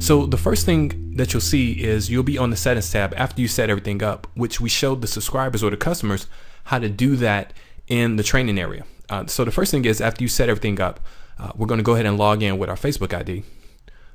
So the first thing that you'll see is you'll be on the settings tab after you set everything up, which we showed the subscribers or the customers how to do that in the training area. So the first thing is after you set everything up, we're going to go ahead and log in with our Facebook ID.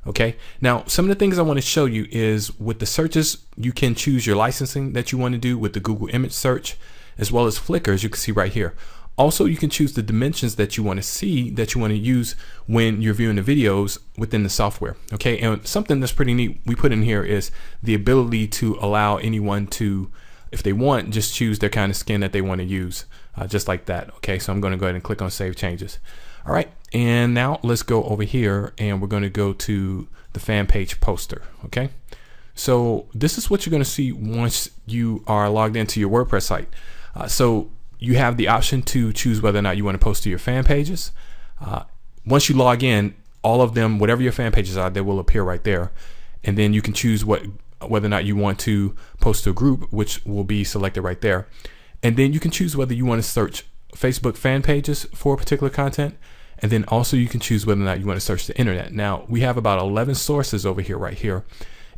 Okay, now some of the things I want to show you is with the searches, you can choose your licensing that you want to do with the Google image search, as well as Flickr, as you can see right here. Also, you can choose the dimensions that you want to see, that you want to use when you're viewing the videos within the software. Okay, and something that's pretty neat we put in here is the ability to allow anyone to, if they want, just choose their kind of skin that they want to use, just like that. Okay, so I'm going to go ahead and click on Save Changes. All right, and now let's go over here and we're going to go to the fan page poster. Okay, so this is what you're going to see once you are logged into your WordPress site. So you have the option to choose whether or not you want to post to your fan pages. Once you log in, all of them, whatever your fan pages are, they will appear right there. And then you can choose whether or not you want to post to a group, which will be selected right there. And then you can choose whether you want to search Facebook fan pages for particular content. And then also you can choose whether or not you want to search the internet. Now we have about 11 sources over here, right here.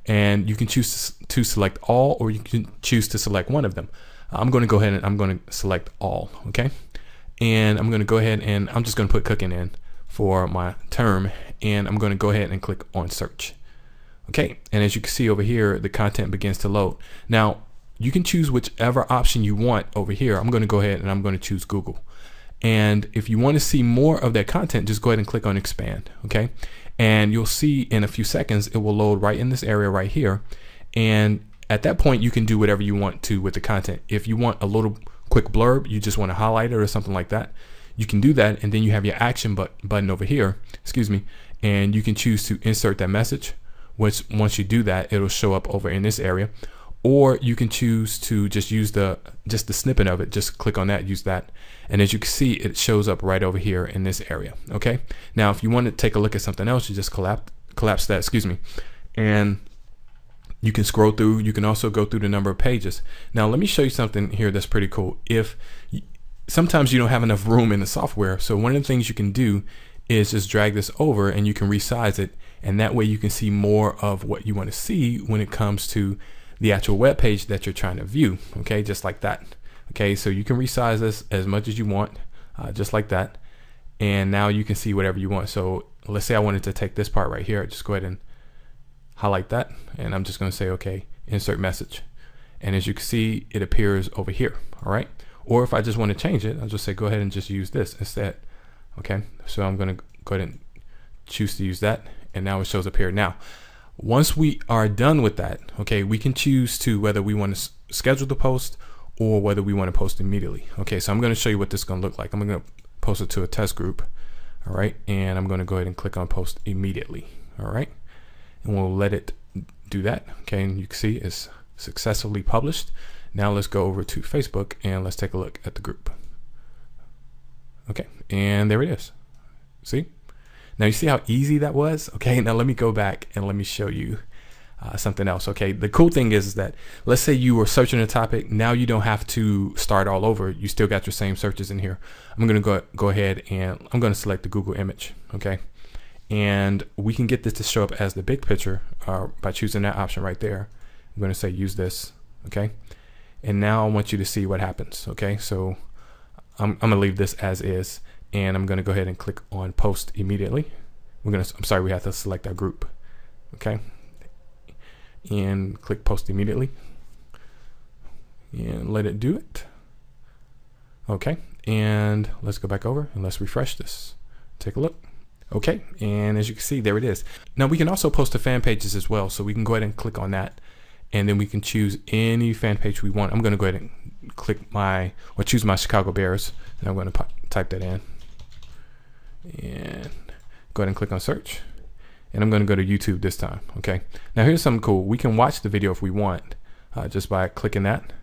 And you can choose to select all, or you can choose to select one of them. I'm going to go ahead and I'm going to select all. Okay. And I'm going to go ahead and I'm just going to put cooking in for my term. And I'm going to go ahead and click on search. Okay. And as you can see over here, the content begins to load. Now you can choose whichever option you want over here. I'm going to go ahead and I'm going to choose Google. And if you want to see more of that content, just go ahead and click on expand. Okay. And you'll see in a few seconds, it will load right in this area right here. And at that point, you can do whatever you want to with the content. If you want a little quick blurb, you just want to highlight it or something like that, you can do that. And then you have your action button over here, excuse me, and you can choose to insert that message, which once you do that, it'll show up over in this area. Or you can choose to just use the snippet of it. Just click on that, use that. And as you can see, it shows up right over here in this area. Okay. Now, if you want to take a look at something else, you just collapse that, excuse me. And you can scroll through. You can also go through the number of pages. Now, let me show you something here that's pretty cool. Sometimes you don't have enough room in the software. So one of the things you can do is just drag this over and you can resize it. And that way you can see more of what you want to see when it comes to the actual web page that you're trying to view. Okay, just like that. Okay, so you can resize this as much as you want, just like that. And now you can see whatever you want. So let's say I wanted to take this part right here. Just go ahead and highlight that. And I'm just going to say, okay, insert message. And as you can see, it appears over here. All right. Or if I just want to change it, I'll just say, go ahead and just use this instead. Okay. So I'm going to go ahead and choose to use that. And now it shows up here. Now, once we are done with that, okay, we can choose to whether we want to schedule the post or whether we want to post immediately. Okay, so I'm going to show you what this is going to look like. I'm going to post it to a test group. All right, and I'm going to go ahead and click on post immediately. All right, and we'll let it do that. Okay, and you can see it's successfully published. Now let's go over to Facebook and let's take a look at the group. Okay, and there it is. See? Now you see how easy that was? Okay, now let me go back and let me show you something else. Okay, the cool thing is that let's say you were searching a topic. Now you don't have to start all over. You still got your same searches in here. I'm going to go ahead and I'm going to select the Google image. Okay, and we can get this to show up as the big picture by choosing that option right there. I'm going to say use this. Okay, and now I want you to see what happens. Okay, so I'm going to leave this as is. And I'm going to go ahead and click on post immediately. I'm sorry, we have to select our group. Okay. And click post immediately. And let it do it. Okay. And let's go back over and let's refresh this. Take a look. Okay. And as you can see, there it is. Now we can also post to fan pages as well. So we can go ahead and click on that. And then we can choose any fan page we want. I'm going to go ahead and choose my Chicago Bears. And I'm going to type that in. And go ahead and click on search, and I'm going to go to YouTube this time. Okay, now here's something cool. We can watch the video if we want, just by clicking that,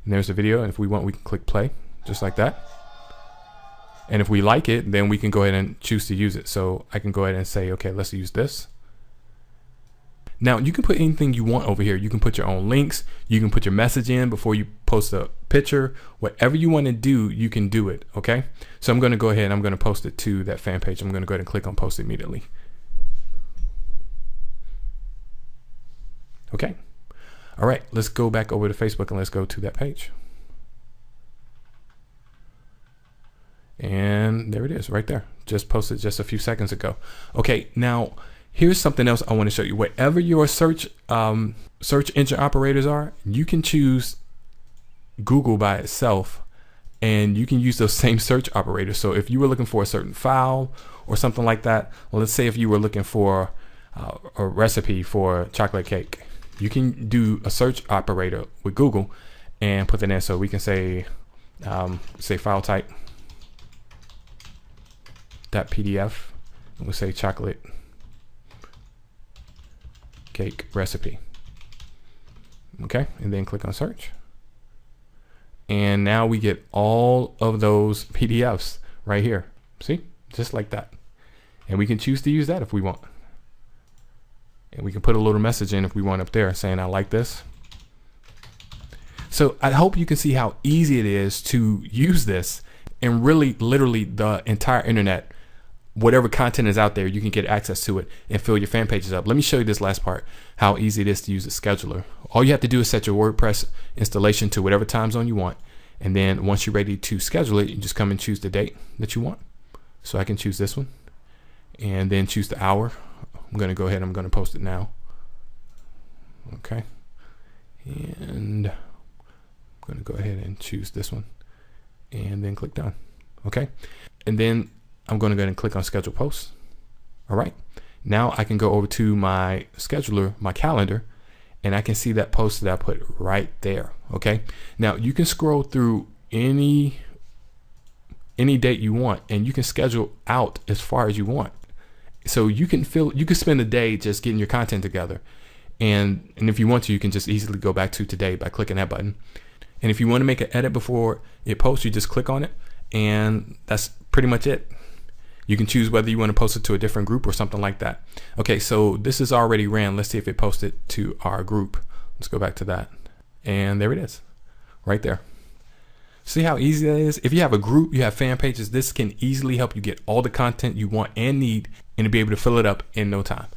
and there's the video. And if we want, we can click play just like that. And if we like it, then we can go ahead and choose to use it. So I can go ahead and say, okay, let's use this. Now you can put anything you want over here. You can put your own links. You can put your message in before you post a picture. Whatever you want to do, you can do it. Okay. So I'm going to go ahead and I'm going to post it to that fan page. I'm going to go ahead and click on post immediately. Okay. All right, let's go back over to Facebook and let's go to that page. And there it is right there. Just posted just a few seconds ago. Okay, now here's something else I want to show you. Wherever your search engine operators are, you can choose Google by itself, and you can use those same search operators. So if you were looking for a certain file or something like that, well, let's say if you were looking for a recipe for chocolate cake, you can do a search operator with Google and put that in. So we can say file type .pdf, and we'll say chocolate cake recipe. Okay, and then click on search. And now we get all of those PDFs right here. See, just like that. And we can choose to use that if we want. And we can put a little message in if we want up there saying, I like this. So I hope you can see how easy it is to use this, and really literally the entire internet, whatever content is out there, you can get access to it and fill your fan pages up. Let me show you this last part, how easy it is to use a scheduler. All you have to do is set your WordPress installation to whatever time zone you want. And then once you're ready to schedule it, you just come and choose the date that you want. So I can choose this one and then choose the hour. I'm going to go ahead. I'm going to post it now. Okay. And I'm going to go ahead and choose this one and then click done. Okay. And then I'm going to go ahead and click on schedule posts. All right. Now I can go over to my scheduler, my calendar, and I can see that post that I put right there. Okay. Now you can scroll through any date you want, and you can schedule out as far as you want. So you can spend a day just getting your content together. And if you want to, you can just easily go back to today by clicking that button. And if you want to make an edit before it posts, you just click on it, and that's pretty much it. You can choose whether you want to post it to a different group or something like that. Okay, so this is already ran. Let's see if it posted to our group. Let's go back to that. And there it is, right there. See how easy that is? If you have a group, you have fan pages, this can easily help you get all the content you want and need and to be able to fill it up in no time.